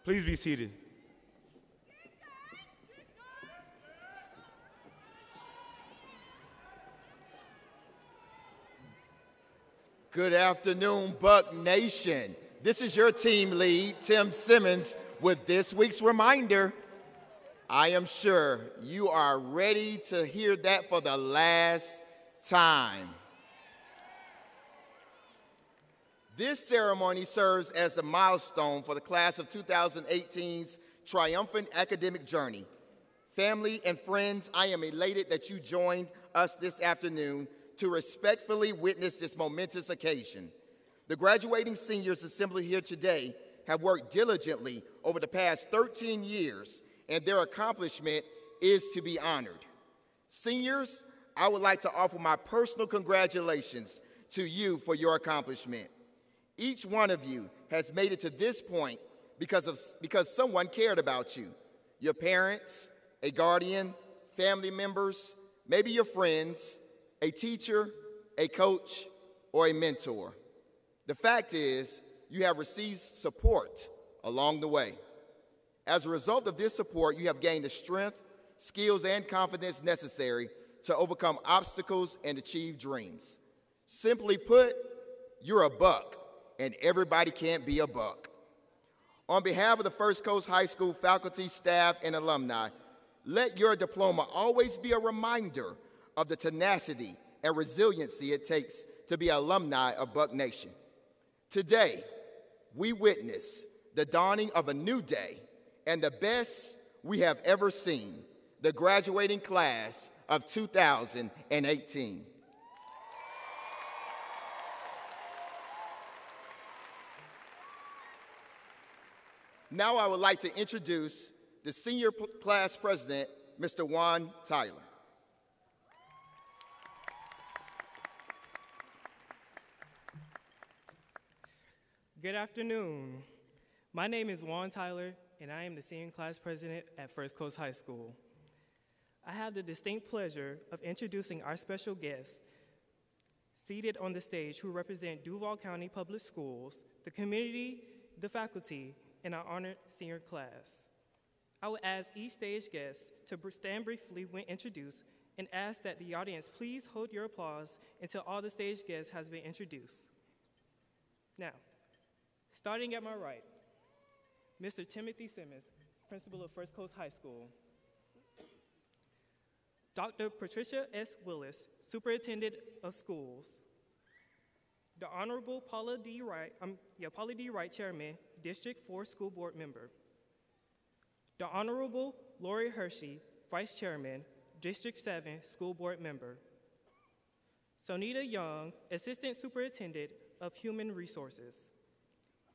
Please be seated. Good afternoon, Buck Nation. This is your team lead, Tim Simmons, with this week's reminder. I am sure you are ready to hear that for the last time. This ceremony serves as a milestone for the class of 2018's triumphant academic journey. Family and friends, I am elated that you joined us this afternoon to respectfully witness this momentous occasion. The graduating seniors assembled here today have worked diligently over the past 13 years, and their accomplishment is to be honored. Seniors, I would like to offer my personal congratulations to you for your accomplishment. Each one of you has made it to this point because someone cared about you. Your parents, a guardian, family members, maybe your friends, a teacher, a coach, or a mentor. The fact is, you have received support along the way. As a result of this support, you have gained the strength, skills, and confidence necessary to overcome obstacles and achieve dreams. Simply put, you're a buck, and everybody can't be a buck. On behalf of the First Coast High School faculty, staff, and alumni, let your diploma always be a reminder of the tenacity and resiliency it takes to be alumni of Buck Nation. Today, we witness the dawning of a new day and the best we have ever seen, the graduating class of 2018. Now I would like to introduce the senior class president, Mr. Juan Tyler. Good afternoon. My name is Juan Tyler, and I am the senior class president at First Coast High School. I have the distinct pleasure of introducing our special guests seated on the stage who represent Duval County Public Schools, the community, the faculty, and our honored senior class. I will ask each stage guest to stand briefly when introduced and ask that the audience please hold your applause until all the stage guests has been introduced. Now, starting at my right, Mr. Timothy Simmons, principal of First Coast High School. Dr. Patricia S. Willis, superintendent of schools. The Honorable Paula D. Wright, chairman, District 4 school board member. The Honorable Lori Hershey, vice chairman, District 7 school board member. Sonita Young, assistant superintendent of human resources.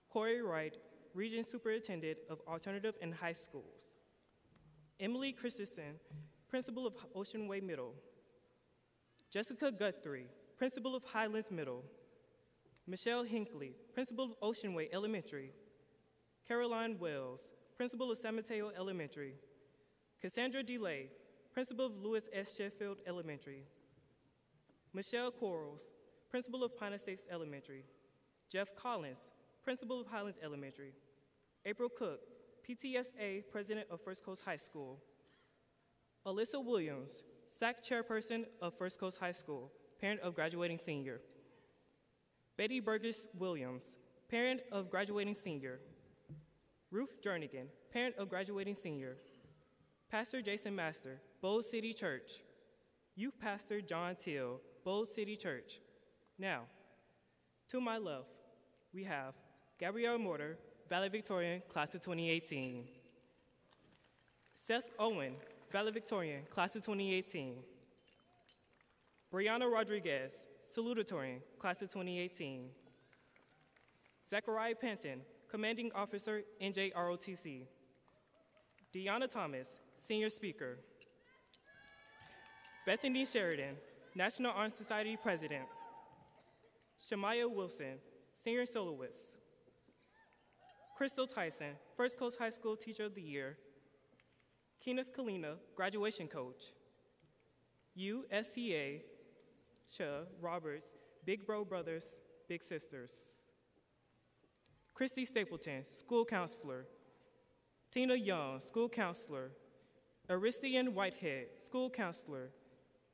Corey Wright, Region Superintendent of Alternative and High Schools. Emily Christensen, Principal of Ocean Way Middle. Jessica Guthrie, Principal of Highlands Middle. Michelle Hinckley, Principal of Ocean Way Elementary. Caroline Wells, Principal of San Mateo Elementary. Cassandra DeLay, Principal of Lewis S. Sheffield Elementary. Michelle Quarles, Principal of Pine Estates Elementary. Jeff Collins, Principal of Highlands Elementary. April Cook, PTSA President of First Coast High School. Alyssa Williams, SAC Chairperson of First Coast High School, parent of graduating senior. Betty Burgess Williams, parent of graduating senior. Ruth Jernigan, parent of graduating senior. Pastor Jason Master, Bowles City Church. Youth Pastor John Till, Bowles City Church. Now, to my left, we have Gabrielle Mortar, Valedictorian, class of 2018. Seth Owen, Valedictorian, class of 2018. Brianna Rodriguez, Salutatorian, class of 2018. Zachariah Penton, Commanding Officer, NJROTC. Deanna Thomas, Senior Speaker. Bethany Sheridan, National Honor Society President. Shamaya Wilson, Senior Soloist. Crystal Tyson, First Coast High School Teacher of the Year. Kenneth Kalina, Graduation Coach. USTA, Cha Roberts, Big Bro Brothers, Big Sisters. Christy Stapleton, School Counselor. Tina Young, school counselor. Aristian Whitehead, school counselor.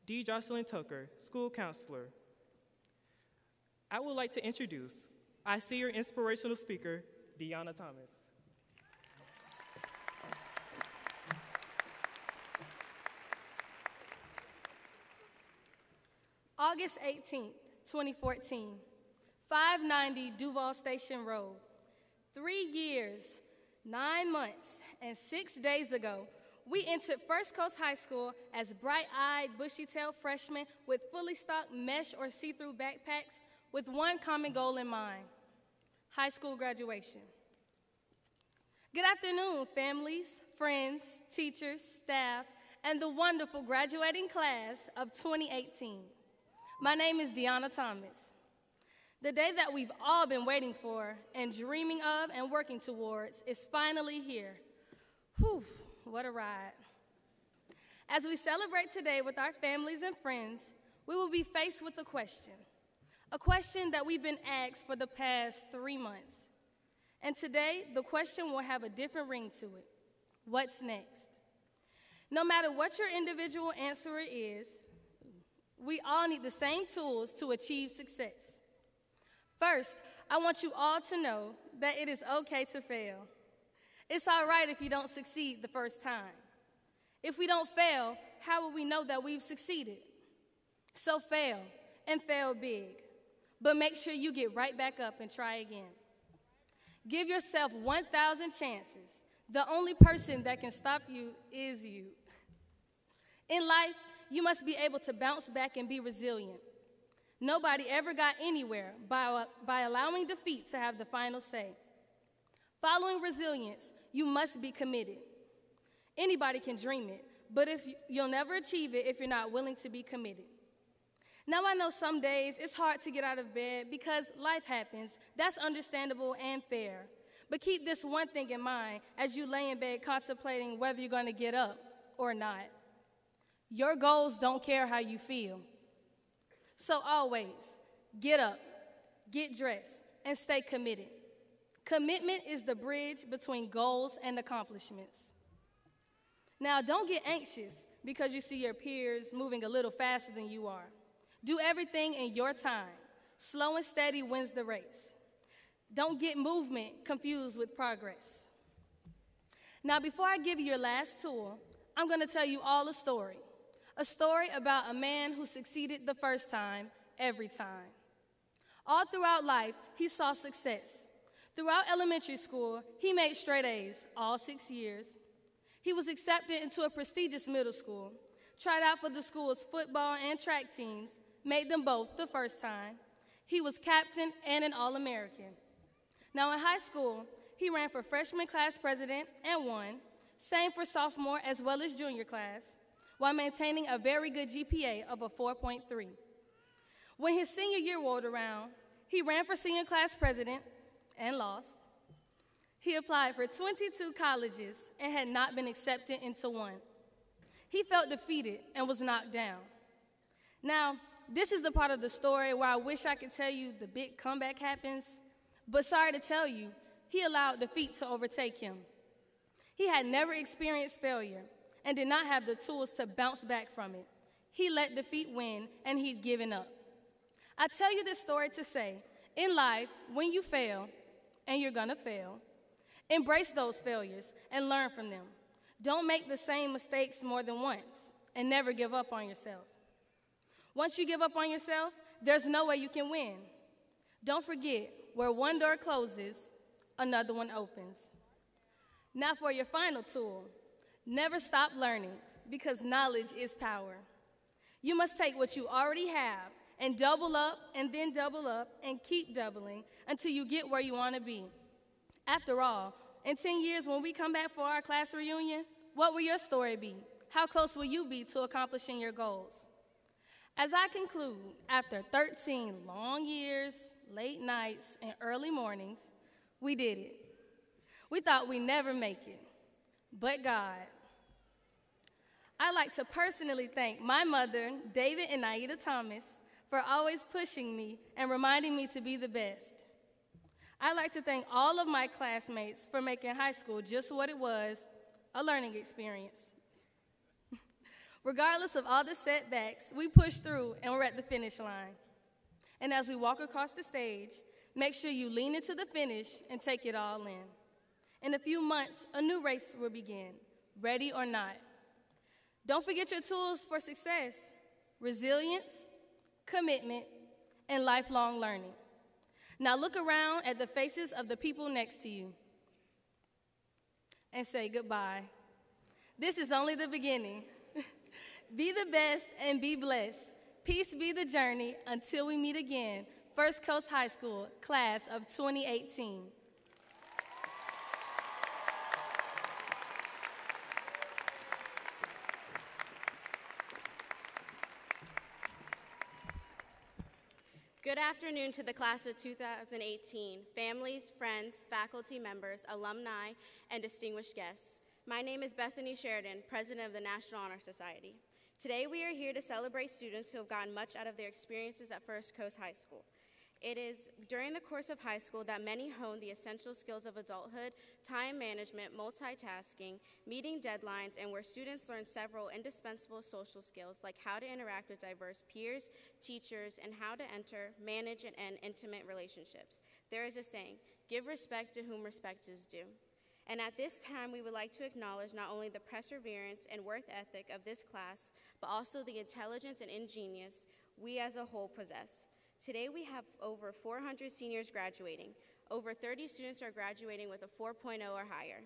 D. Jocelyn Tucker, school counselor. I would like to introduce I see your inspirational speaker, Deanna Thomas. August 18th, 2014, 590 Duval Station Road. 3 years, 9 months, and 6 days ago, we entered First Coast High School as bright-eyed, bushy-tailed freshmen with fully stocked mesh or see-through backpacks with one common goal in mind: high school graduation. Good afternoon, families, friends, teachers, staff, and the wonderful graduating class of 2018. My name is Deanna Thomas. The day that we've all been waiting for and dreaming of and working towards is finally here. Whew, what a ride. As we celebrate today with our families and friends, we will be faced with a question that we've been asked for the past 3 months. And today, the question will have a different ring to it. What's next? No matter what your individual answer is, we all need the same tools to achieve success. First, I want you all to know that it is okay to fail. It's all right if you don't succeed the first time. If we don't fail, how will we know that we've succeeded? So fail, and fail big. But make sure you get right back up and try again. Give yourself 1,000 chances. The only person that can stop you is you. In life, you must be able to bounce back and be resilient. Nobody ever got anywhere by allowing defeat to have the final say. Following resilience, you must be committed. Anybody can dream it, but you'll never achieve it if you're not willing to be committed. Now, I know some days it's hard to get out of bed because life happens. That's understandable and fair. But keep this one thing in mind as you lay in bed contemplating whether you're going to get up or not. Your goals don't care how you feel. So always, get up, get dressed, and stay committed. Commitment is the bridge between goals and accomplishments. Now, don't get anxious because you see your peers moving a little faster than you are. Do everything in your time. Slow and steady wins the race. Don't get movement confused with progress. Now, before I give you your last tool, I'm going to tell you all a story about a man who succeeded the first time, every time. All throughout life, he saw success. Throughout elementary school, he made straight A's all 6 years. He was accepted into a prestigious middle school, tried out for the school's football and track teams, made them both the first time. He was captain and an All-American. Now in high school, he ran for freshman class president and won, same for sophomore as well as junior class, while maintaining a very good GPA of a 4.3. When his senior year rolled around, he ran for senior class president and lost. He applied for 22 colleges and had not been accepted into one. He felt defeated and was knocked down. Now, this is the part of the story where I wish I could tell you the big comeback happens, but sorry to tell you, he allowed defeat to overtake him. He had never experienced failure and did not have the tools to bounce back from it. He let defeat win, and he'd given up. I tell you this story to say, in life, when you fail, and you're gonna fail, embrace those failures and learn from them. Don't make the same mistakes more than once, and never give up on yourself. Once you give up on yourself, there's no way you can win. Don't forget, where one door closes, another one opens. Now for your final tool, never stop learning, because knowledge is power. You must take what you already have and double up and then double up and keep doubling until you get where you want to be. After all, in 10 years when we come back for our class reunion, what will your story be? How close will you be to accomplishing your goals? As I conclude, after 13 long years, late nights, and early mornings, we did it. We thought we'd never make it, but God. I'd like to personally thank my mother, David and Naida Thomas, for always pushing me and reminding me to be the best. I'd like to thank all of my classmates for making high school just what it was, a learning experience. Regardless of all the setbacks, we pushed through and we're at the finish line. And as we walk across the stage, make sure you lean into the finish and take it all in. In a few months, a new race will begin, ready or not. Don't forget your tools for success: resilience, commitment, and lifelong learning. Now look around at the faces of the people next to you and say goodbye. This is only the beginning. Be the best and be blessed. Peace be the journey until we meet again. First Coast High School, class of 2018. Good afternoon to the class of 2018, families, friends, faculty members, alumni, and distinguished guests. My name is Bethany Sheridan, President of the National Honor Society. Today we are here to celebrate students who have gotten much out of their experiences at First Coast High School. It is during the course of high school that many hone the essential skills of adulthood, time management, multitasking, meeting deadlines, and where students learn several indispensable social skills like how to interact with diverse peers, teachers, and how to enter, manage, and end intimate relationships. There is a saying, give respect to whom respect is due. And at this time, we would like to acknowledge not only the perseverance and work ethic of this class, but also the intelligence and ingenious we as a whole possess. Today we have over 400 seniors graduating. Over 30 students are graduating with a 4.0 or higher.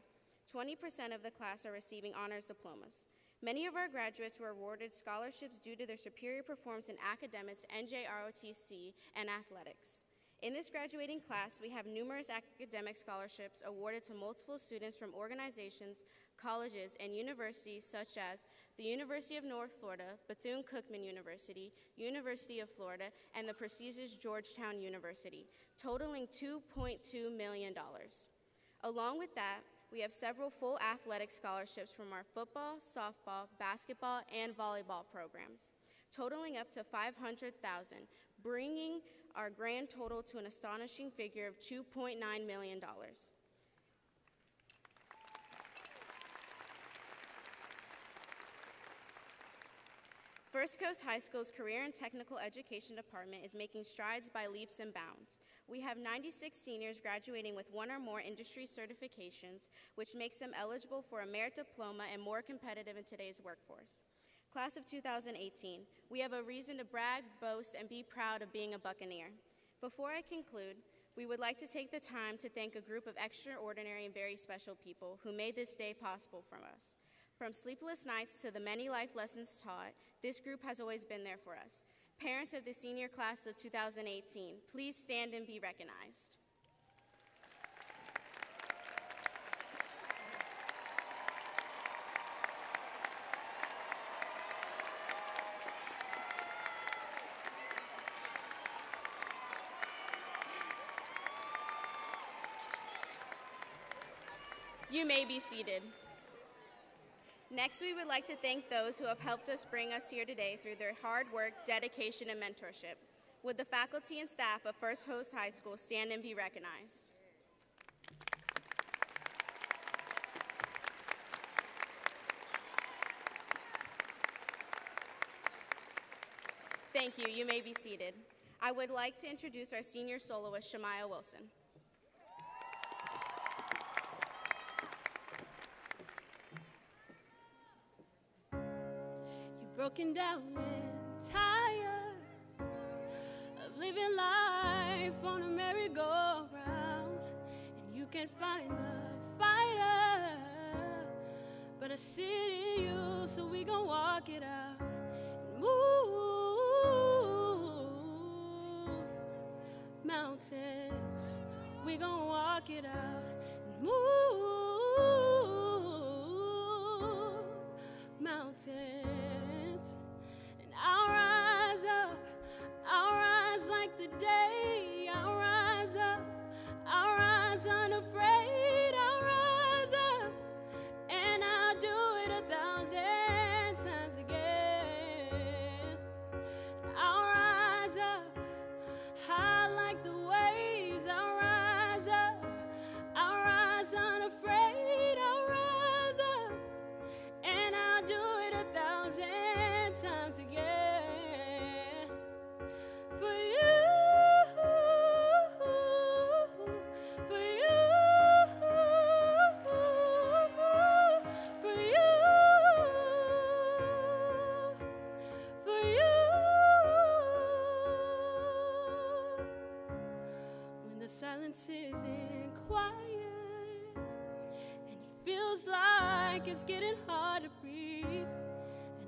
20% of the class are receiving honors diplomas. Many of our graduates were awarded scholarships due to their superior performance in academics, NJROTC, and athletics. In this graduating class, we have numerous academic scholarships awarded to multiple students from organizations, colleges, and universities such as the University of North Florida, Bethune-Cookman University, University of Florida, and the prestigious Georgetown University, totaling $2.2 million. Along with that, we have several full athletic scholarships from our football, softball, basketball, and volleyball programs, totaling up to $500,000, bringing our grand total to an astonishing figure of $2.9 million. First Coast High School's Career and Technical Education Department is making strides by leaps and bounds. We have 96 seniors graduating with one or more industry certifications, which makes them eligible for a merit diploma and more competitive in today's workforce. Class of 2018, we have a reason to brag, boast, and be proud of being a Buccaneer. Before I conclude, we would like to take the time to thank a group of extraordinary and very special people who made this day possible for us. From sleepless nights to the many life lessons taught, this group has always been there for us. Parents of the senior class of 2018, please stand and be recognized. You may be seated. Next, we would like to thank those who have helped us bring us here today through their hard work, dedication, and mentorship. Would the faculty and staff of First Coast High School stand and be recognized? Thank you. You may be seated. I would like to introduce our senior soloist, Shamaya Wilson. Broken down and tired of living life on a merry-go-round, and you can't find the fighter, but I see in you, so we gon' walk it out and move mountains. We gon' walk it out and move mountains. I'll rise up, I'll rise like the day, I'll rise up, I'll rise unafraid, I'll rise up, and I'll do it 1,000 times again. I'll rise up, high like the waves, I'll rise silence isn't quiet, and it feels like it's getting hard to breathe, and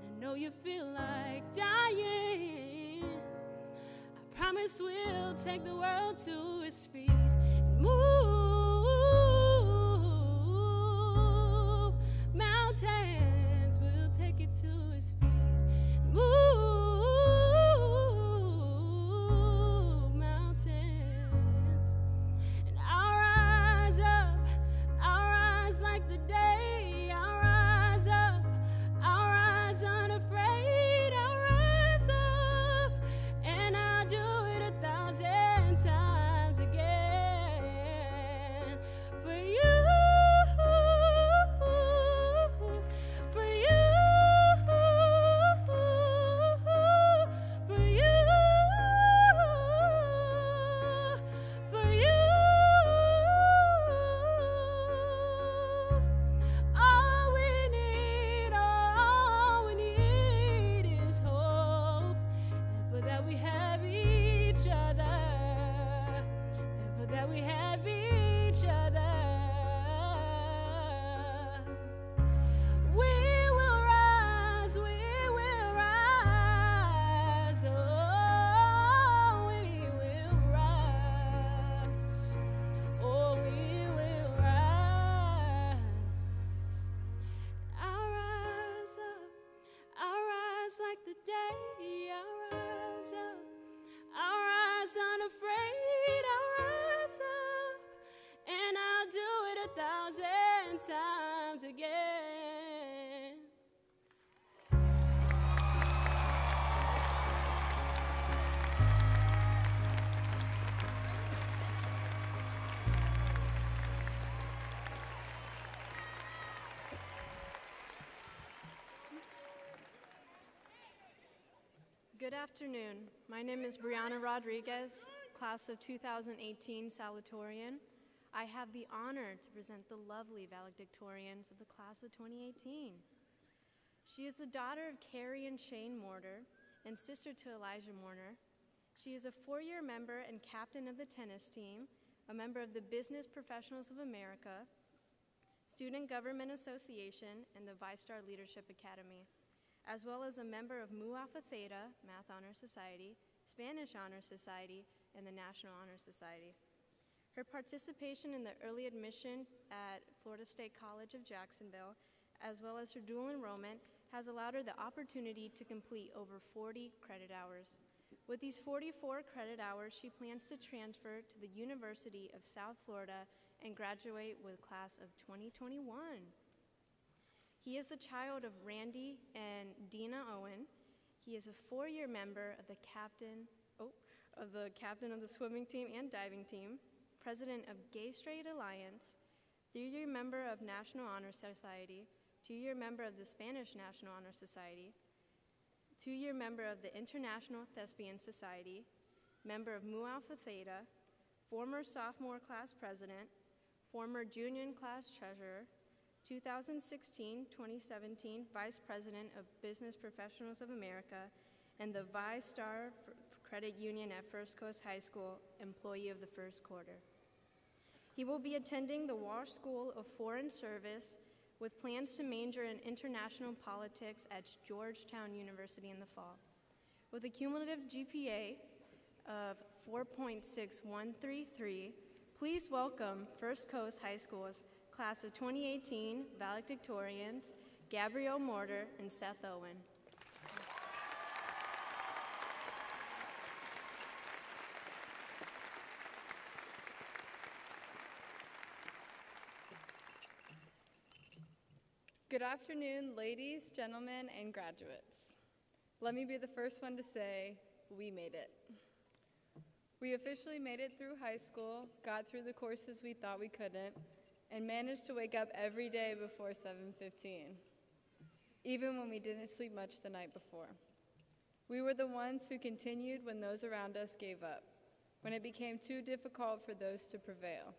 I know you feel like dying. I promise we'll take the world to its feet and move mountains. We'll take it to its feet and move mountains. And I'll rise up, I'll rise like the day. I'll rise up, I'll rise unafraid. I'll rise up, and I'll do it 1,000 times again. For you, for you, for you, for you. All we need is hope. And for that we have each other. And for that we have each other. We will rise, we will rise. Oh, we will rise. Oh, we will rise. I'll rise up, I'll rise like the day. I'll rise up, I'll rise unafraid. I'll rise up, and I'll do it 1,000 times again. Good afternoon. My name is Brianna Rodriguez, class of 2018 Valedictorian. I have the honor to present the lovely valedictorians of the class of 2018. She is the daughter of Carrie and Shane Mortar and sister to Elijah Mortar. She is a 4-year member and captain of the tennis team, a member of the Business Professionals of America, Student Government Association, and the ViStar Leadership Academy, as well as a member of Mu Alpha Theta, Math Honor Society, Spanish Honor Society, and the National Honor Society. Her participation in the early admission at Florida State College of Jacksonville, as well as her dual enrollment, has allowed her the opportunity to complete over 40 credit hours. With these 44 credit hours, she plans to transfer to the University of South Florida and graduate with class of 2021. He is the child of Randy and Dina Owen. He is a 4-year member of the captain of the swimming team and diving team, president of Gay Straight Alliance, 3-year member of National Honor Society, 2-year member of the Spanish National Honor Society, 2-year member of the International Thespian Society, member of Mu Alpha Theta, former sophomore class president, former junior class treasurer, 2016-2017 Vice President of Business Professionals of America, and the ViStar Credit Union at First Coast High School Employee of the First Quarter. He will be attending the Walsh School of Foreign Service with plans to major in international politics at Georgetown University in the fall. With a cumulative GPA of 4.6133, please welcome First Coast High School's class of 2018 valedictorians, Gabrielle Mortar and Seth Owen. Good afternoon, ladies, gentlemen, and graduates. Let me be the first one to say, we made it. We officially made it through high school, got through the courses we thought we couldn't, and managed to wake up every day before 7:15, even when we didn't sleep much the night before. We were the ones who continued when those around us gave up, when it became too difficult for those to prevail.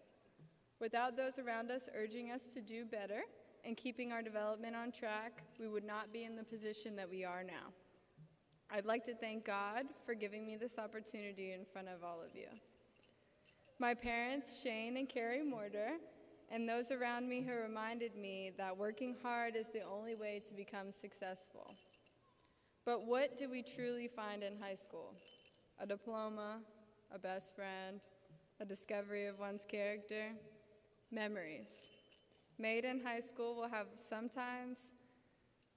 Without those around us urging us to do better and keeping our development on track, we would not be in the position that we are now. I'd like to thank God for giving me this opportunity in front of all of you. my parents, Shane and Carrie Mortar, and those around me who reminded me that working hard is the only way to become successful. But what do we truly find in high school? A diploma, a best friend, a discovery of one's character, memories. Made in high school will sometimes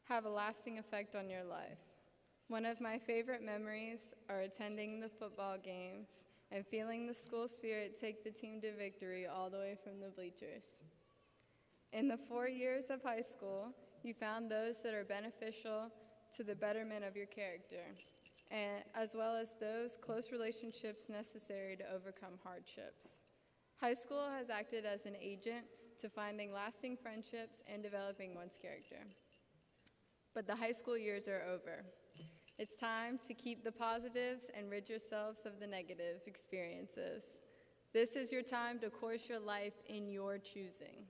have a lasting effect on your life. One of my favorite memories are attending the football games and feeling the school spirit take the team to victory all the way from the bleachers. In the 4 years of high school, you found those that are beneficial to the betterment of your character, and as well as those close relationships necessary to overcome hardships. High school has acted as an agent to finding lasting friendships and developing one's character. But the high school years are over. It's time to keep the positives and rid yourselves of the negative experiences. This is your time to course your life in your choosing.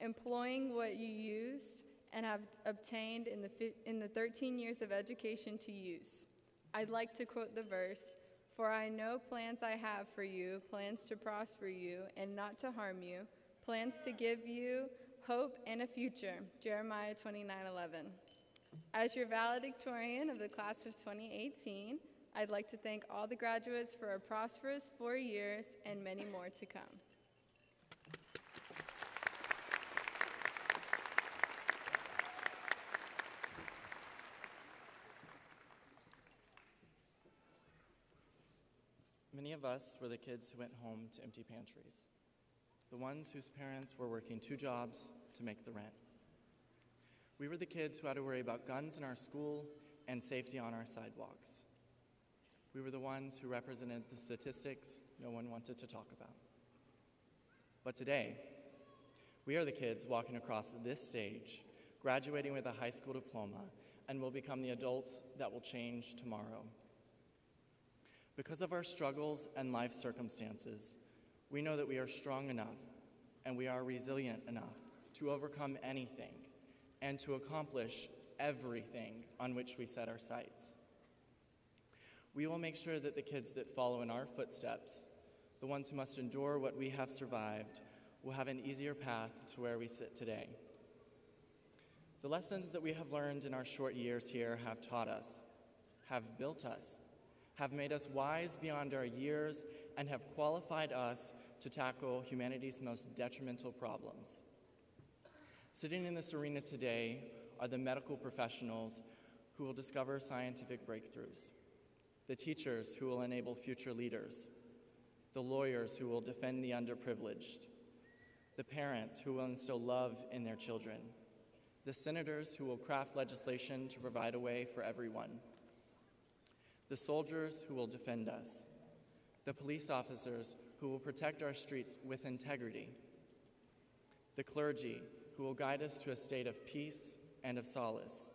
Employing what you used and have obtained in the 13 years of education to use. I'd like to quote the verse, "For I know plans I have for you, plans to prosper you and not to harm you, plans to give you hope and a future." Jeremiah 29:11. As your valedictorian of the class of 2018, I'd like to thank all the graduates for a prosperous 4 years and many more to come. Many of us were the kids who went home to empty pantries, the ones whose parents were working 2 jobs to make the rent. We were the kids who had to worry about guns in our school and safety on our sidewalks. We were the ones who represented the statistics no one wanted to talk about. But today, we are the kids walking across this stage, graduating with a high school diploma, and will become the adults that will change tomorrow. Because of our struggles and life circumstances, we know that we are strong enough and we are resilient enough to overcome anything and to accomplish everything on which we set our sights. We will make sure that the kids that follow in our footsteps, the ones who must endure what we have survived, will have an easier path to where we sit today. The lessons that we have learned in our short years here have taught us, have built us, have made us wise beyond our years, and have qualified us to tackle humanity's most detrimental problems. Sitting in this arena today are the medical professionals who will discover scientific breakthroughs, the teachers who will enable future leaders, the lawyers who will defend the underprivileged, the parents who will instill love in their children, the senators who will craft legislation to provide a way for everyone, the soldiers who will defend us, the police officers who will protect our streets with integrity, the clergy who will guide us to a state of peace and of solace,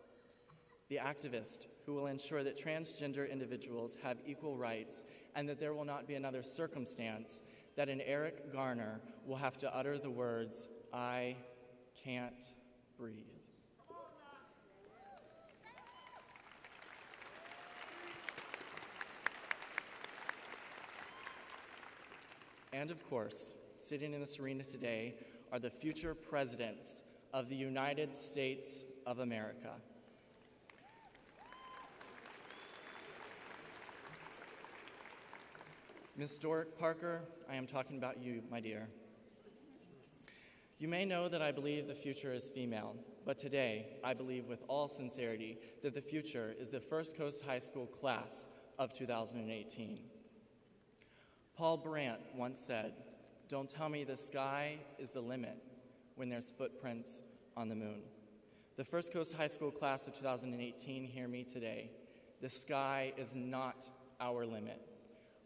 the activist who will ensure that transgender individuals have equal rights and that there will not be another circumstance that an Eric Garner will have to utter the words, "I can't breathe." And of course, sitting in this arena today are the future presidents of the United States of America. Miss Doric Parker, I am talking about you, my dear. You may know that I believe the future is female, but today I believe with all sincerity that the future is the First Coast High School class of 2018. Paul Brandt once said, "Don't tell me the sky is the limit when there's footprints on the moon." The First Coast High School class of 2018 hear me today. The sky is not our limit.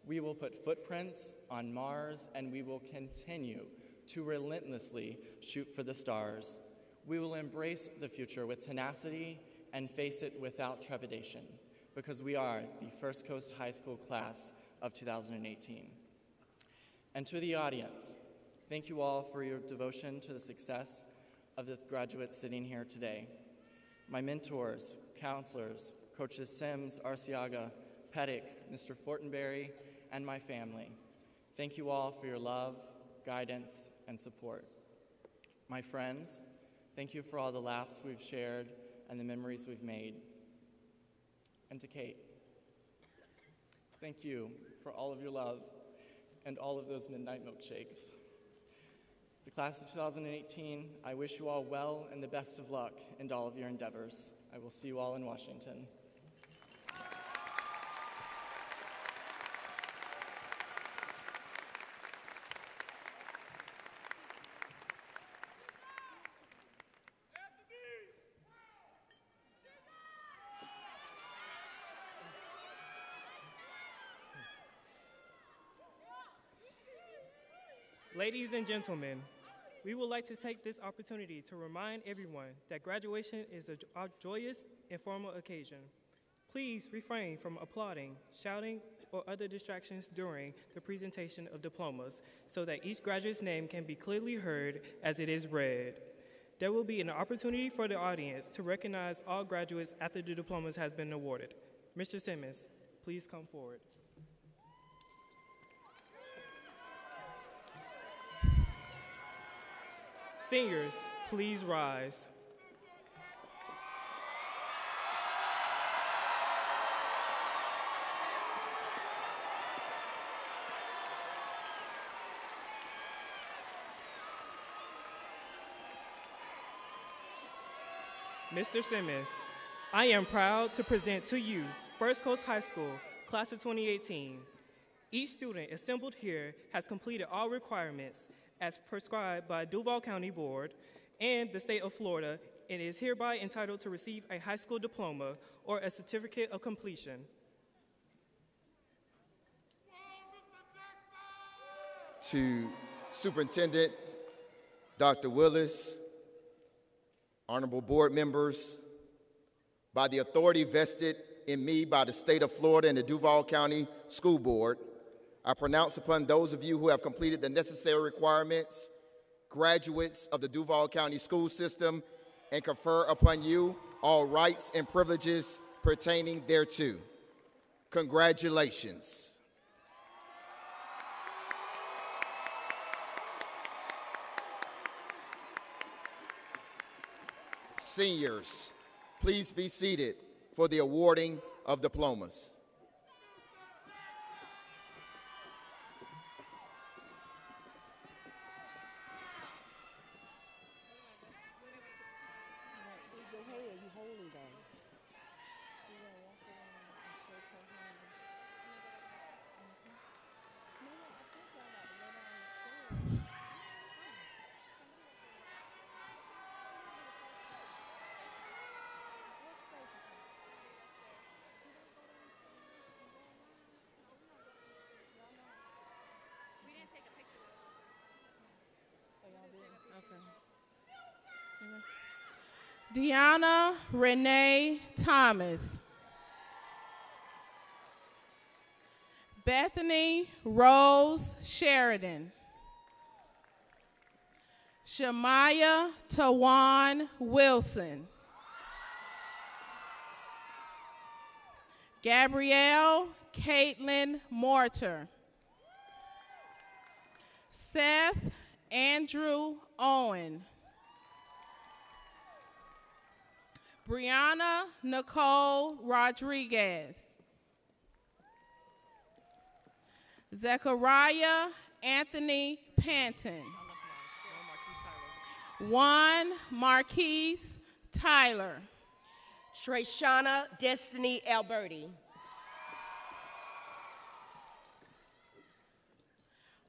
We will put footprints on Mars, and we will continue to relentlessly shoot for the stars. We will embrace the future with tenacity and face it without trepidation, because we are the First Coast High School class of 2018. And to the audience, thank you all for your devotion to the success of the graduates sitting here today. My mentors, counselors, Coaches Sims, Arciaga, Pettick, Mr. Fortenberry, and my family, Thank you all for your love, guidance, and support. My friends, thank you for all the laughs we've shared and the memories we've made. And to Kate, thank you for all of your love and all of those midnight milkshakes. The class of 2018, I wish you all well and the best of luck in all of your endeavors. I will see you all in Washington. Ladies and gentlemen, we would like to take this opportunity to remind everyone that graduation is a joyous and formal occasion. Please refrain from applauding, shouting, or other distractions during the presentation of diplomas so that each graduate's name can be clearly heard as it is read. There will be an opportunity for the audience to recognize all graduates after the diplomas has been awarded. Mr. Simmons, please come forward. Seniors, please rise. Mr. Simmons, I am proud to present to you First Coast High School, class of 2018. Each student assembled here has completed all requirements as prescribed by Duval County Board and the state of Florida and is hereby entitled to receive a high school diploma or a certificate of completion. To Superintendent Dr. Willis, honorable board members, by the authority vested in me by the state of Florida and the Duval County School Board, I pronounce upon those of you who have completed the necessary requirements, graduates of the Duval County school system, and confer upon you all rights and privileges pertaining thereto. Congratulations. Seniors, please be seated for the awarding of diplomas. Deanna Renee Thomas. Bethany Rose Sheridan. Shamaya Tawan Wilson. Gabrielle Caitlin Mortar. Seth Andrew Owen. Brianna Nicole Rodriguez. Zechariah Anthony Panton. Juan Marquise Tyler. Treshana Destiny Alberti.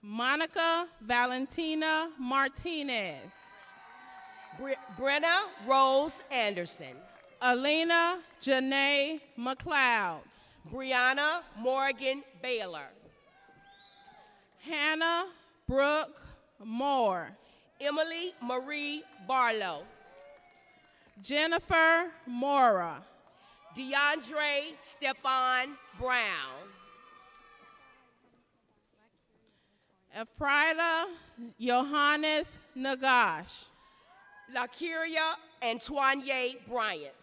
Monica Valentina Martinez. Brenna Rose Anderson. Alina Janae McLeod. Brianna Morgan Baylor. Hannah Brooke Moore. Emily Marie Barlow. Jennifer Mora. DeAndre Stefan Brown. Ephrata Johannes Nagash. Lakiria Antoine Bryant.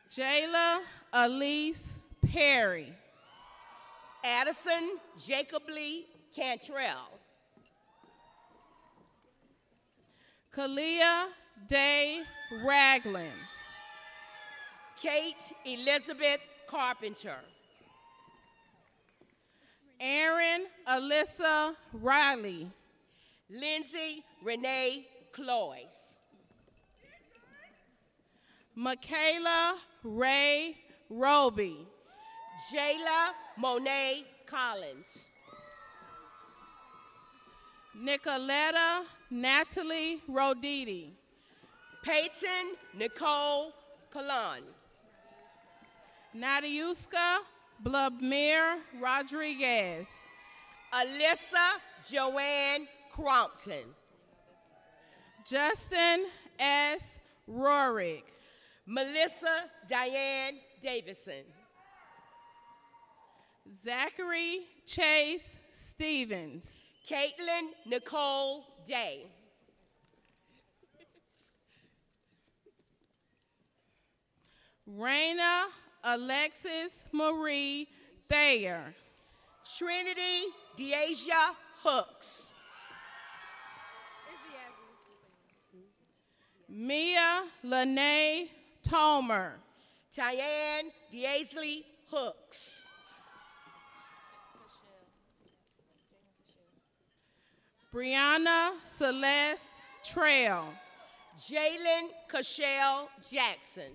Jayla Elise Harry. Addison Jacob Lee Cantrell. Kalia Day Ragland. Kate Elizabeth Carpenter. Erin Alyssa Riley. Lindsay Renee Cloyce. Michaela Ray Roby. Jayla Monet Collins. Nicoletta Natalie Roditi. Peyton Nicole Kalan. Nadiuska Blumir Rodriguez. Alyssa Joanne Crompton. Justin S. Rorig. Melissa Diane Davison. Zachary Chase Stevens. Caitlin Nicole Day. Raina Alexis Marie Thayer. Trinity Deasia Hooks. Mia Lene Tomer. Tyann Deasley Hooks. Brianna Celeste Trail. Jalen Cashel Jackson.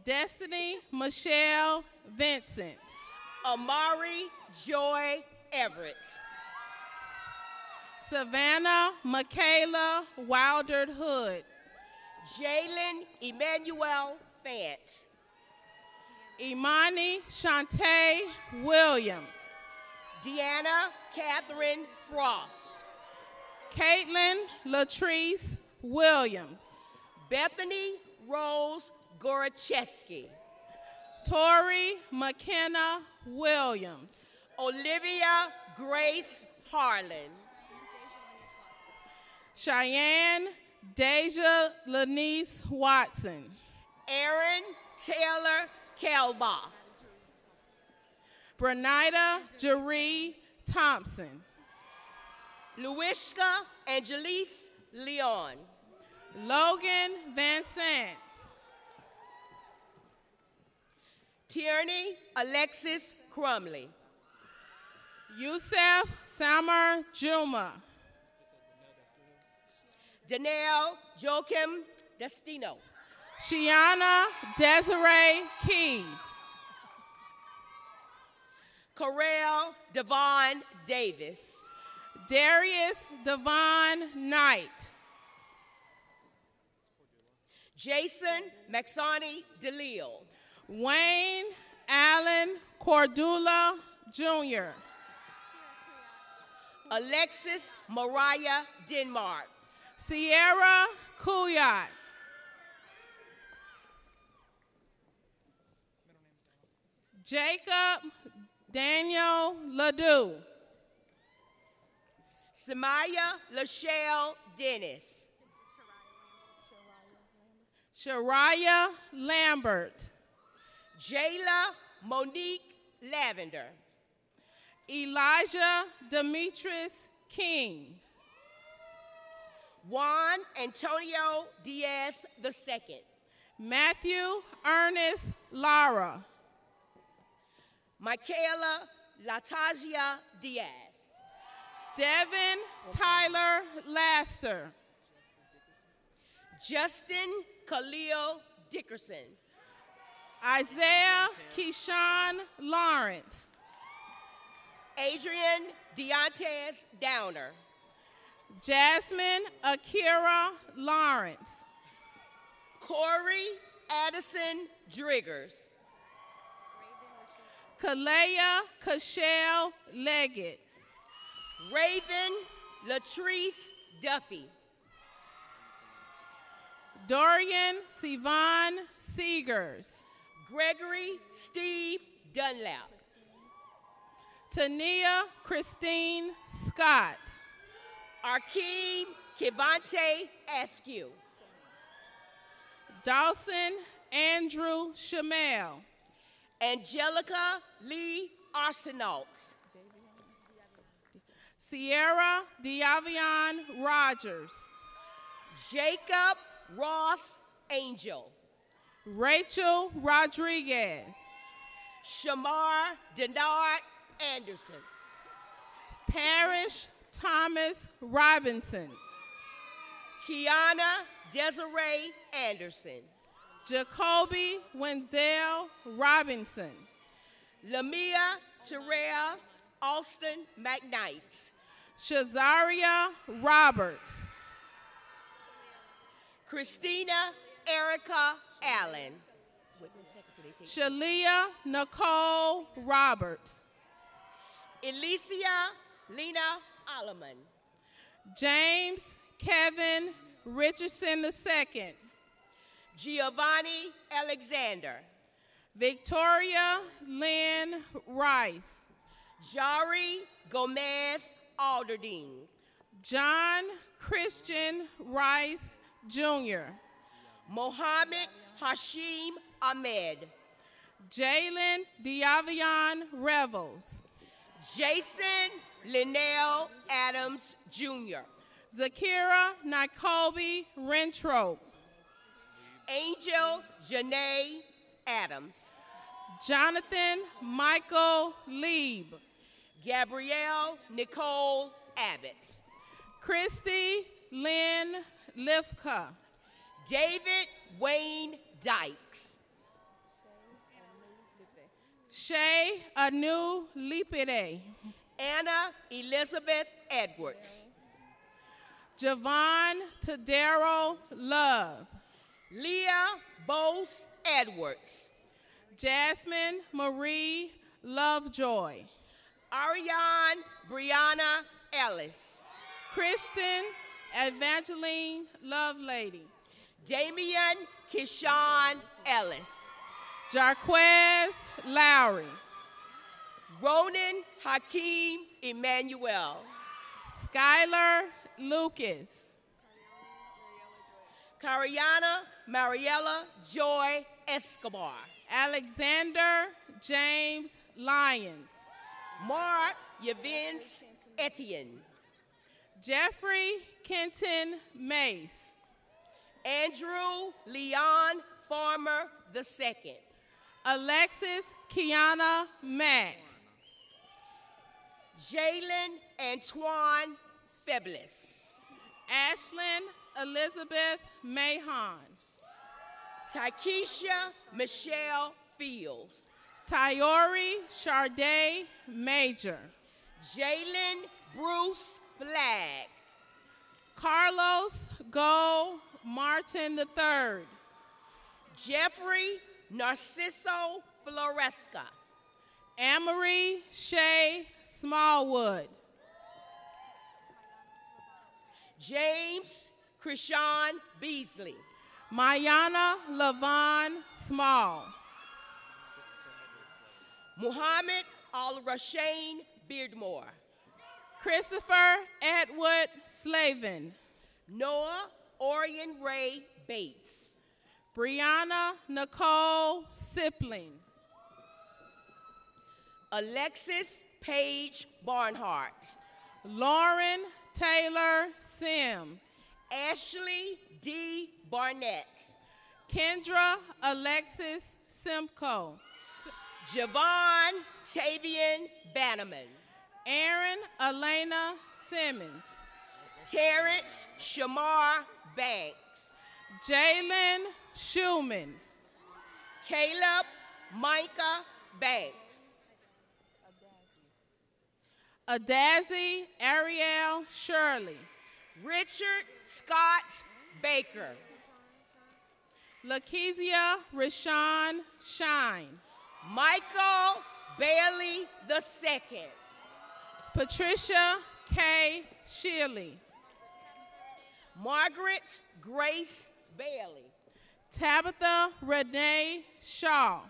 Destiny Michelle Vincent. Amari Joy Everett. Savannah Michaela Wilderd Hood. Jalen Emmanuel Fant. Imani Shantae Williams. Deanna Catherine Frost. Caitlin Latrice Williams. Bethany Rose Gorocheski. Tori McKenna Williams. Olivia Grace Harlan. Cheyenne Deja Lanice Watson. Aaron Taylor Kelba. Bernida Jaree Thompson. Luishka Angelise Leon. Logan Van Sant. Tierney Alexis Crumley. Yusef Samar Juma. Danelle Joachim Destino. Shiana Desiree Key. Corel Devon Davis. Darius Devon Knight. Jason Maxani DeLille. Wayne Allen Cordula Jr. Alexis Mariah Denmark. Sierra Kuyat. Jacob Daniel Ledoux. Samaya Lachelle Dennis. Shariah Lambert. Jayla Monique Lavender. Elijah Demetrius King. Juan Antonio Diaz II. Matthew Ernest Lara. Michaela Latasia Diaz. Devin Tyler Laster. Justin Khalil Dickerson. Isaiah Keyshawn Lawrence. Adrian Deontes Downer. Jasmine Akira Lawrence. Corey Addison Driggers. Kalea Cashel Leggett. Raven Latrice Duffy. Dorian Sivan Seegers. Gregory Steve Dunlap. Tania Christine Scott. Arkeem Kivante Askew. Dawson Andrew Shamel. Angelica Lee Arsenault. Sierra Diavion Rogers. Jacob Ross Angel. Rachel Rodriguez. Shamar Denard Anderson. Parrish Thomas Robinson. Kiana Desiree Anderson. Jacoby Wenzel Robinson. Lamia Terrell Alston McKnight. Shazaria Roberts. Christina Erica Allen. Shalia Nicole Roberts. Alicia Lena Alleman. James Kevin Richardson II. Giovanni Alexander. Victoria Lynn Rice. Jari Gomez Alderdine. John Christian Rice Jr. Mohammed Hashim Ahmed. Jalen Diavion Revels. Jason Linnell Adams Jr. Zakira Nikobe Rentrope. Angel Janae Adams. Jonathan Michael Lieb. Gabrielle Nicole Abbott. Christy Lynn Lifka. David Wayne Dykes. Shay Anu Lipide. Anna Elizabeth Edwards. Javon Tadero Love. Leah Bose Edwards. Jasmine Marie Lovejoy. Ariane Brianna Ellis. Kristen Evangeline Lovelady. Damian Kishan Ellis. Jarquez Lowry. Ronan Hakeem Emmanuel. Skylar Lucas. Cariana Mariella Joy Escobar. Alexander James Lyons. Mark Yavins Etienne. Jeffrey Kenton Mace. Andrew Leon Farmer II. Alexis Kiana Mack. Jalen Antoine Feblis. Ashlyn Elizabeth Mahon. Takeisha Michelle Fields. Tyori Charday Major. Jalen Bruce Flagg. Carlos Go Martin III. Jeffrey Narciso Floresca. Amory Shea Smallwood. James Krishan Beasley. Mayana Lavon Small. Muhammad Al-Rashane Beardmore. Christopher Edward Slavin. Noah Orion Ray Bates. Brianna Nicole Sipling. Alexis Paige Barnhart. Lauren Taylor Sims. Ashley D. Barnett. Kendra Alexis Simcoe. Javon Tavian Bannerman. Aaron Elena Simmons. Terrence Shamar Banks. Jalen Schumann. Caleb Micah Banks. Adazi Ariel Shirley. Richard Scott Baker. Lakezia Rashawn Shine. Michael Bailey II. Patricia K. Shealy. Margaret Grace Bailey. Tabitha Renee Shaw.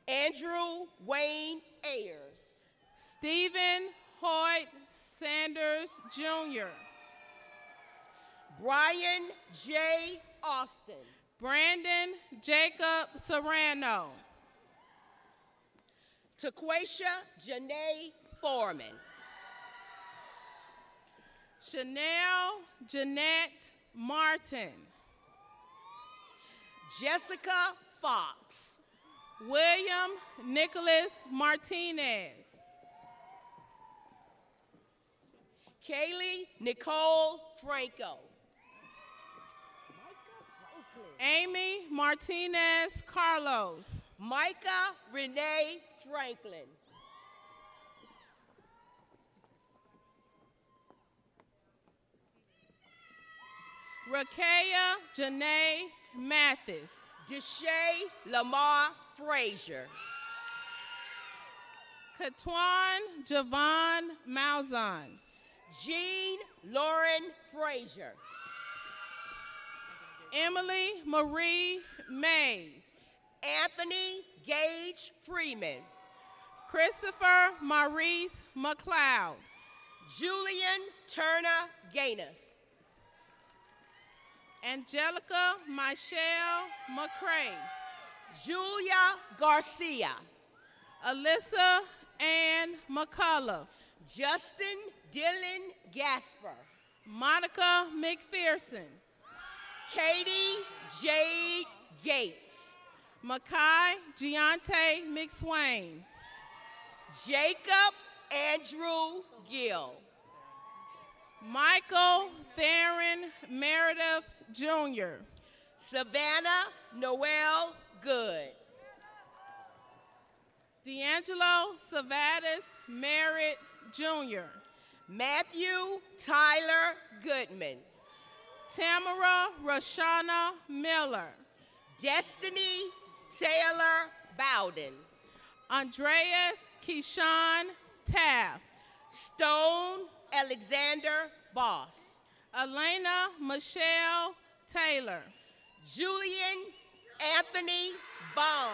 Andrew Wayne Ayers. Stephen Hoyt Sanders Jr. Brian J. Austin. Brandon Jacob Serrano. Taquasia Janae Foreman. Chanel Jeanette Martin. Jessica Fox. William Nicholas Martinez. Kaylee Nicole Franco. Amy Martinez Carlos. Micah Renee Franklin. Rakaya Janae Mathis. Deshae Lamar Frazier. Katwan Javon Malzahn. Jean Lauren Frazier. Emily Marie Mays. Anthony Gage Freeman. Christopher Maurice McLeod. Julian Turner Gaines. Angelica Michelle McCray. Julia Garcia. Alyssa Ann McCullough. Justin Dylan Gasper. Monica McPherson. Katie Jade Gates. Makai Giante McSwain. Jacob Andrew Gill. Michael Theron Meredith Jr. Savannah Noel Good. D'Angelo Savadas Merritt Jr. Matthew Tyler Goodman. Tamara Rashana Miller. Destiny Taylor Bowden. Andreas Keyshawn Taft. Stone Alexander Boss. Elena Michelle Taylor. Julian Anthony Bond.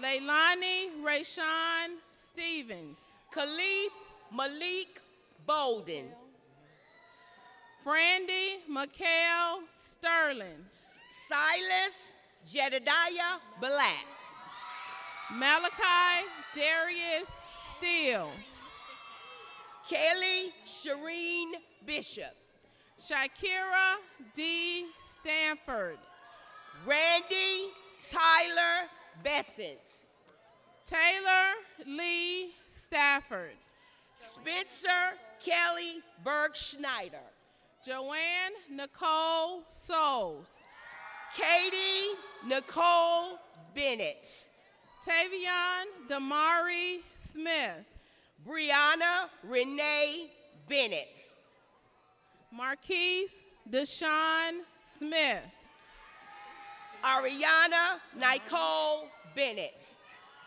Leilani Rayshawn Stevens. Khalif Malik Bolden. Frandy Mikhail Sterling. Silas Jedediah Black. Malachi Darius Steele. Kelly Shireen Bishop. Shakira D. Stanford. Randy Tyler Bessent. Taylor Lee Stafford. Spencer Kelly Bergschneider. Joanne Nicole Souls. Katie Nicole Bennett. Tavion Damari Smith. Brianna Renee Bennett. Marquise Deshaun Smith. Ariana Nicole Bennett.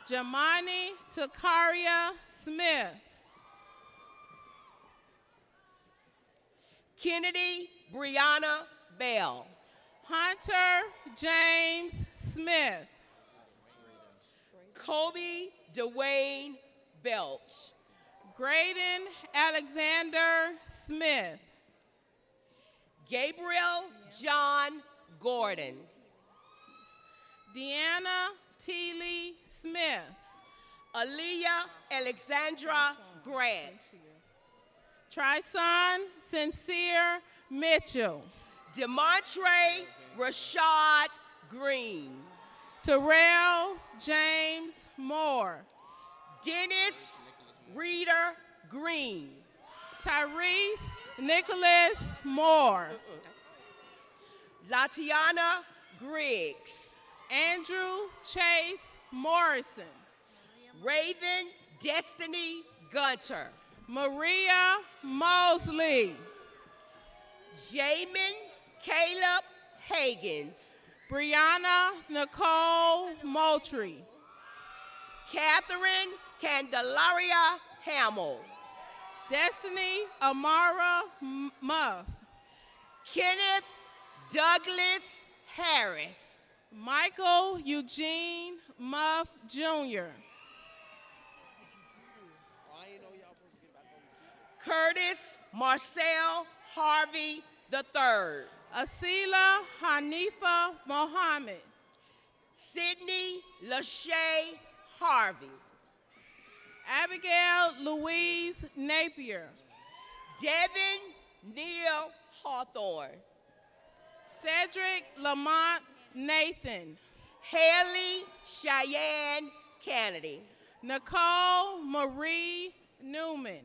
Jamani Takaria Smith. Kennedy Brianna Bell. Hunter James Smith. Kobe Dwayne Belch. Graydon Alexander Smith. Gabriel John Gordon. Deanna Teeley Smith. Aaliyah Alexandra Grant. Trison Sincere Mitchell. Demontre Rashad Green. Terrell James Moore. Dennis Reader Green. Tyrese Nicholas Moore. Latiana Griggs. Andrew Chase Morrison. Raven Destiny Gunter. Maria Mosley. Jamin Caleb Hagans. Brianna Nicole Moultrie. Catherine Candelaria Hamill. Destiny Amara Muff. Kenneth Douglas Harris. Michael Eugene Muff Jr. Curtis Marcel Harvey III. Asila Hanifa Mohammed. Sydney Lachey Harvey. Abigail Louise Napier. Devin Neil Hawthorne. Cedric Lamont Nathan. Haley Cheyenne Kennedy. Nicole Marie Newman.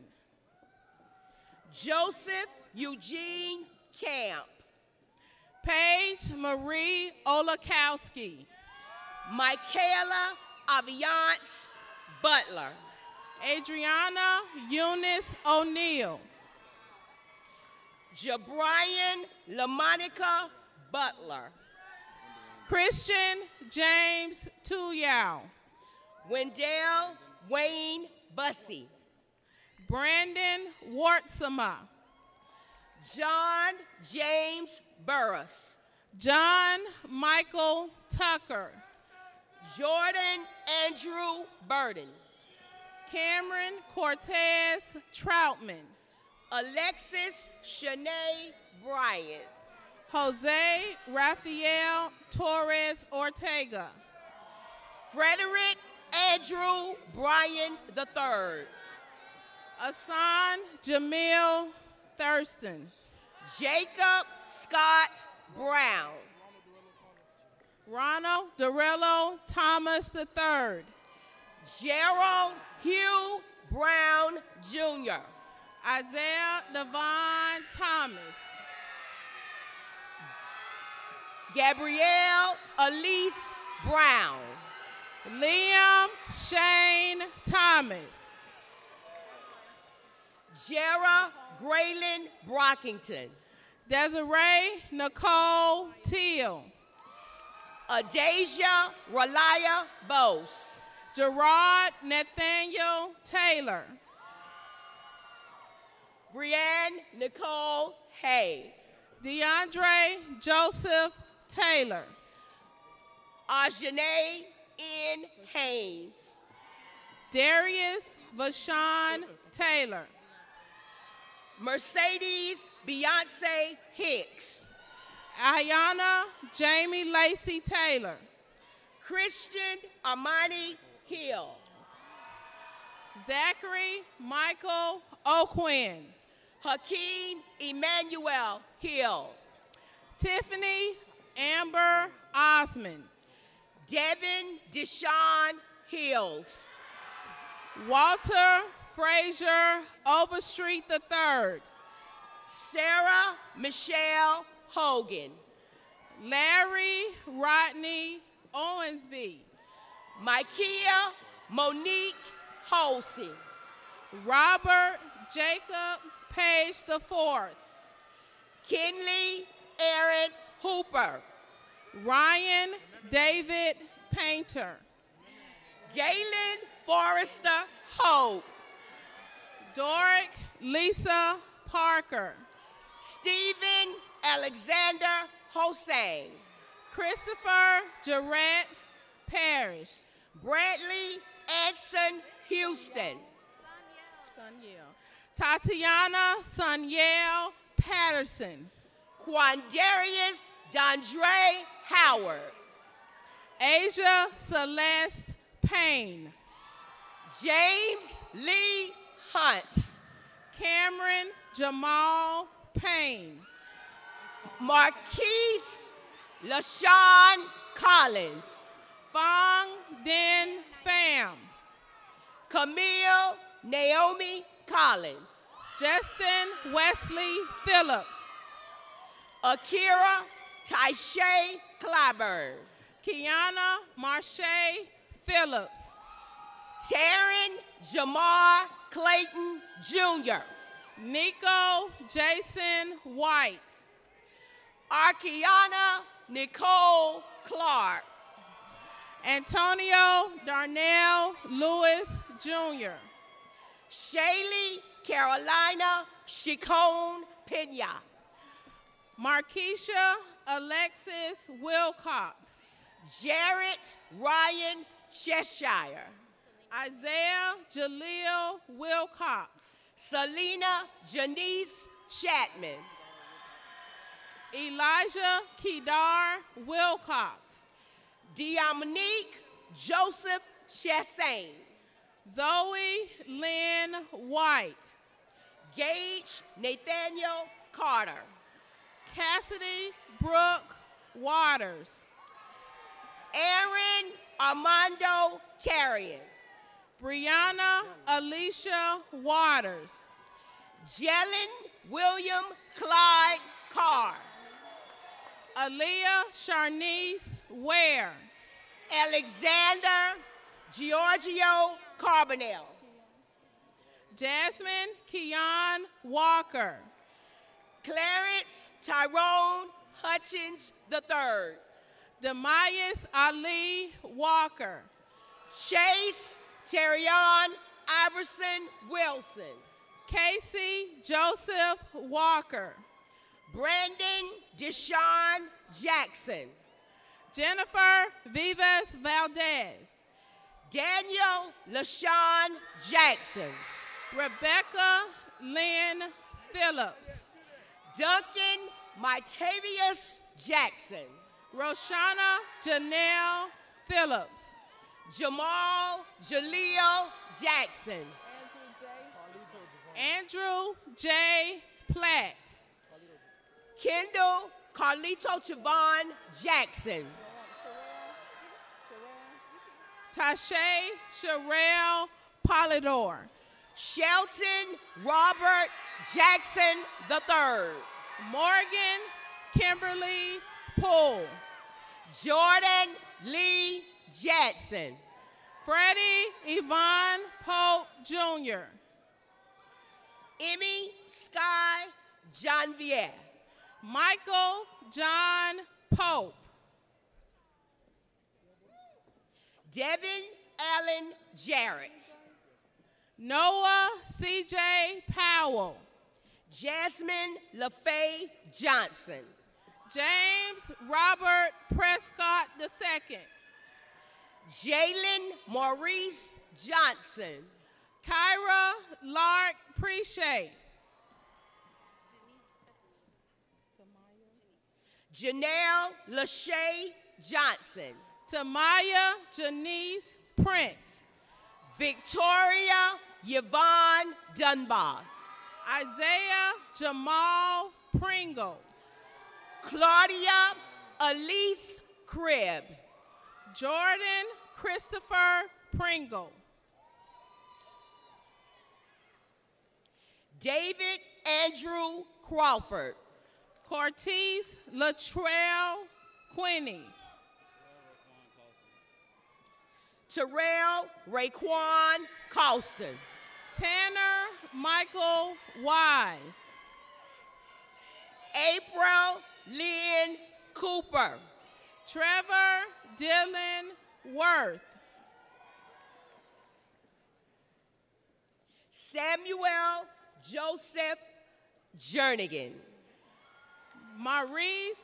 Joseph Eugene Camp. Paige Marie Olakowski. Michaela Aviance Butler. Adriana Eunice O'Neill. Jabrian LaMonica Butler. Christian James Tuyao. Wendell Wayne Bussey. Brandon Wartsama. John James Burris. John Michael Tucker. Jordan Andrew Burden. Cameron Cortez Troutman. Alexis Shanae Bryant. Jose Rafael Torres Ortega. Frederick Andrew Bryan III. Asan Jamil Thurston. Jacob Scott Brown. Ronald Dorello Thomas III. Gerald Hugh Brown Jr. Isaiah Devon Thomas. Gabrielle Elise Brown. Liam Shane Thomas. Jera Graylin Brockington. Desiree Nicole Teal. Adasia Relaya Bose. Gerard Nathaniel Taylor. Brianne Nicole Hay. DeAndre Joseph Taylor. Ajane N. Haynes. Darius Vashawn Taylor. Mercedes Beyonce Hicks. Ayana Jamie Lacey Taylor. Christian Amani Hill. Zachary Michael O'Quinn. Hakeem Emmanuel Hill. Tiffany Amber Osmond. Devin Deshawn Hills. Walter Frazier Overstreet III. Sarah Michelle Hogan. Larry Rodney Owensby. Micaiah Monique Holsey. Robert Jacob Page IV. Kinley Aaron Hooper. Ryan David Painter. Galen Forrester Hope. Doric Lisa Parker. Stephen Alexander Hossein. Christopher Jarrett Parrish. Bradley Anson Houston. Tatiana Sanyel Patterson. Quandarius Dondre Howard. Asia Celeste Payne. James Lee Hunt. Cameron Jamal Payne. Marquise LaShawn Collins. Fong Den Pham. Camille Naomi Collins. Justin Wesley Phillips. Akira Taishay Clyburn. Kiana Marche Phillips. Taryn Jamar Clayton Jr. Nico Jason White. Arkiana Nicole Clark. Antonio Darnell Lewis Jr. Shaylee Carolina Chicone Pena. Markeisha Alexis Wilcox. Jarrett Ryan Cheshire. Isaiah Jaleel Wilcox. Selena Janice Chapman. Elijah Kedar Wilcox. Dominique Joseph Chassain. Zoe Lynn White. Gage Nathaniel Carter. Cassidy Brooke Waters. Aaron Armando Carrion. Brianna Alicia Waters. Jelen William Clyde Carr. Aaliyah Sharnice Ware. Alexander Giorgio Carbonell. Jasmine Keon Walker. Clarence Tyrone Hutchins III. Demayas Ali Walker. Chase Terrion Iverson Wilson. Casey Joseph Walker. Brandon Deshaun Jackson. Jennifer Vivas Valdez. Daniel LaShawn Jackson. Rebecca Lynn Phillips. Duncan Mitavius Jackson. Roshana Janelle Phillips. Jamal Jaleel Jackson. Andrew J. Platt. Kendall Carlito Chavon Jackson. Tashay Sherelle Polidor. Shelton Robert Jackson III. Morgan Kimberly Poole. Jordan Lee Jackson. Freddie Yvonne Pope Jr. Emmy Sky Janvier. Michael John Pope. Devin Allen Jarrett. Noah C.J. Powell. Jasmine LaFay Johnson. James Robert Prescott II. Jalen Maurice Johnson. Kyra Lark Preche. Janelle Lachey Johnson. Tamaya Janice Prince. Victoria Yvonne Dunbar. Isaiah Jamal Pringle. Claudia Elise Cribb. Jordan Christopher Pringle. David Andrew Crawford. Cortez Latrell Quinney. Terrell Raekwon Colston. Tanner Michael Wise. April Lynn Cooper. Trevor Dylan Worth. Samuel Joseph Jernigan. Maurice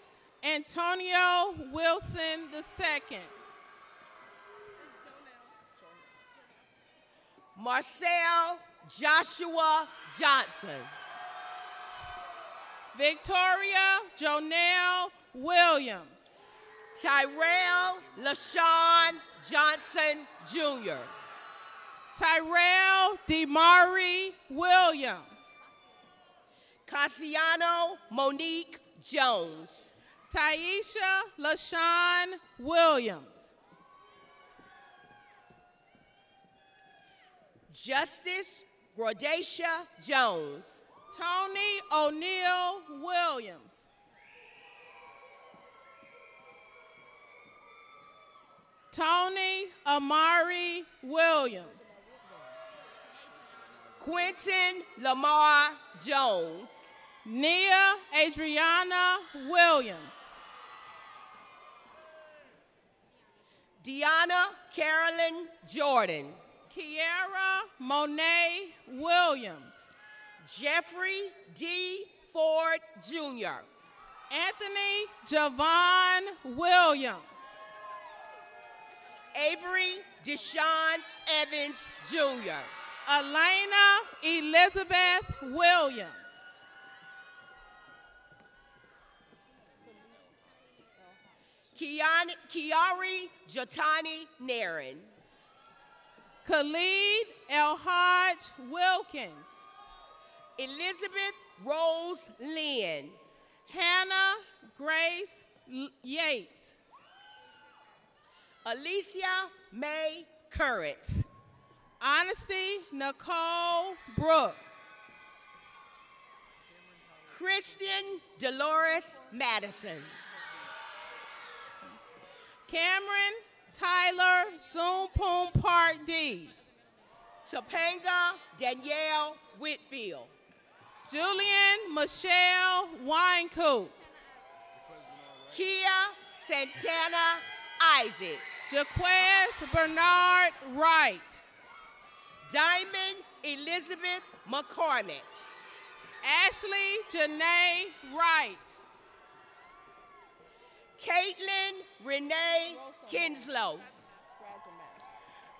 Antonio Wilson II. Marcel Joshua Johnson. Victoria Jonelle Williams. Tyrell LaShawn Johnson Jr. Tyrell Demari Williams. Cassiano Monique Jones. Taisha LaShawn Williams. Justice Grodacia Jones. Tony O'Neill Williams. Tony Amari Williams. Quentin Lamar Jones. Nia Adriana Williams. Deanna Carolyn Jordan. Kiara Monet Williams. Jeffrey D. Ford Jr. Anthony Javon Williams. Avery Deshaun Evans Jr. Elena Elizabeth Williams. Kiari Jotani Nairn. Khalid Elhaj Wilkins. Elizabeth Rose Lynn. Hannah Grace Yates. Alicia May Currents. Honesty Nicole Brooks. Christian Dolores Madison. Cameron Tyler Soonpoon Part D. Topanga Danielle Whitfield. Julian Michelle Winecoop. Kia Santana Isaac. Jaquez Bernard Wright. Diamond Elizabeth McCormick. Ashley Janae Wright. Caitlin Renee Kinslow.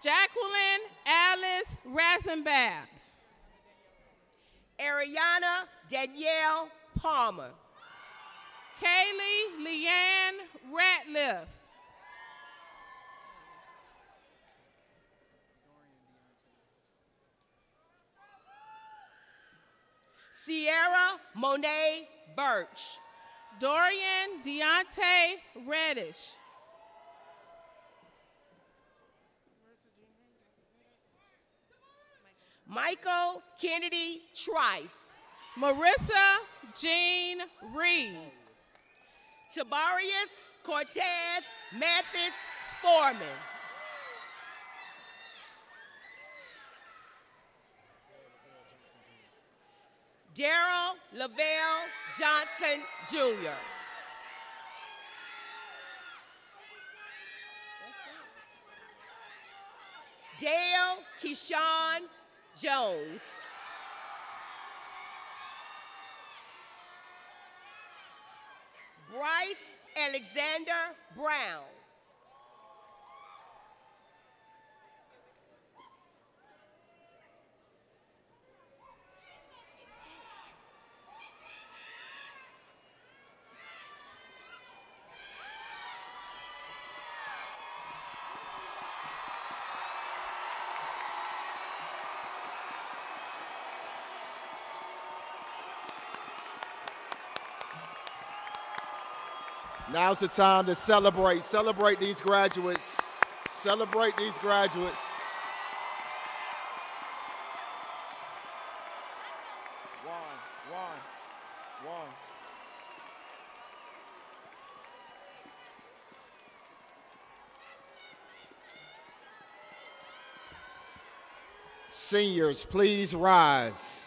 Jacqueline Alice Rasenbach. Ariana Danielle Palmer. Kaylee Leanne Ratliff. Sierra Monet Birch. Dorian Deontay Reddish. Michael Kennedy Trice. Marissa Jean Reed. Tabarius Cortez Mathis Foreman. Daryl Lavelle Johnson Jr. Dale Keyshawn Jones. Bryce Alexander Brown. Now's the time to celebrate. Celebrate these graduates. Celebrate these graduates. One. Seniors, please rise.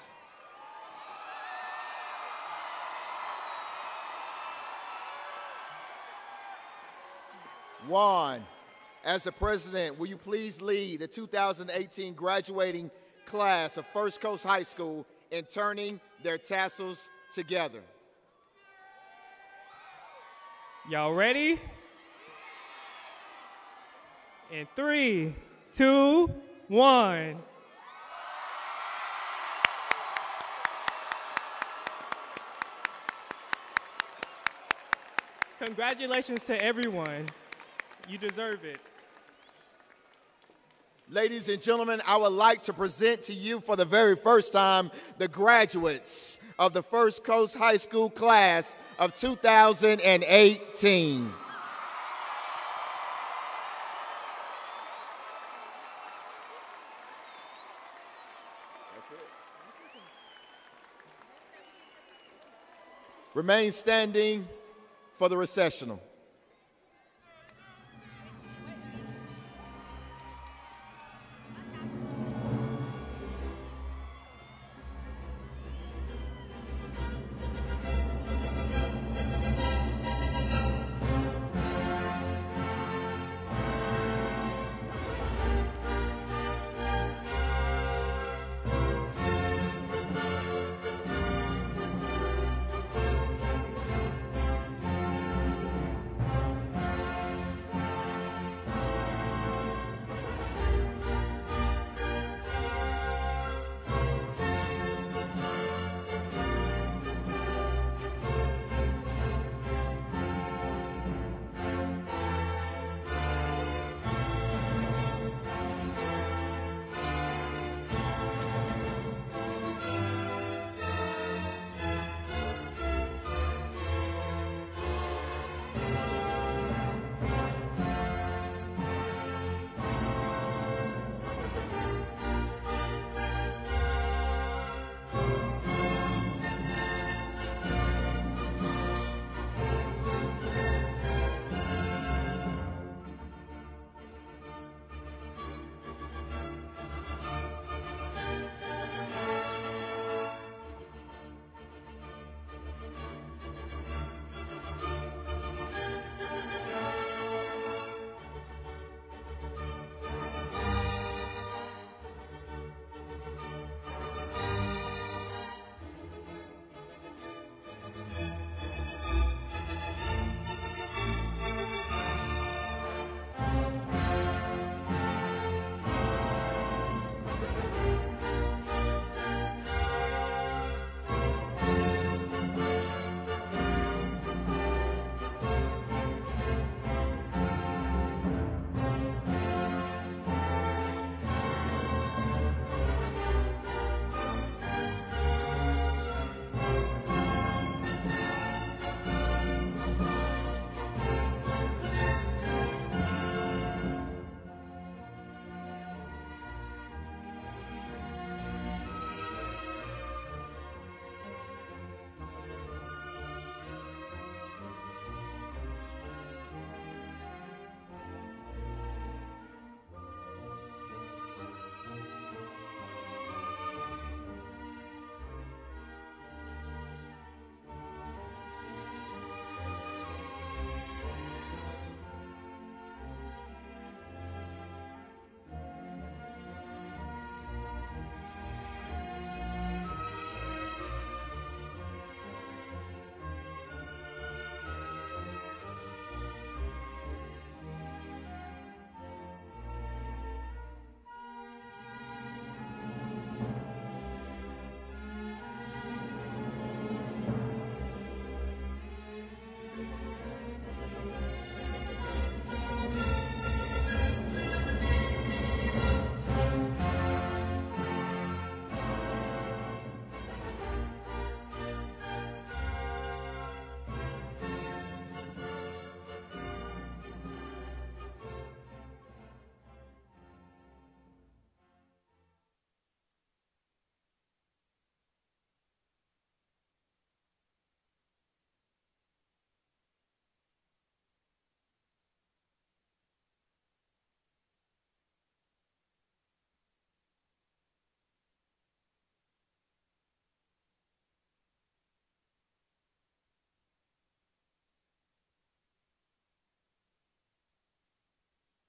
Juan, as the president, will you please lead the 2018 graduating class of First Coast High School in turning their tassels together? Y'all ready? In 3, 2, 1. Congratulations to everyone. You deserve it. Ladies and gentlemen, I would like to present to you for the very first time the graduates of the First Coast High School class of 2018. Remain standing for the recessional.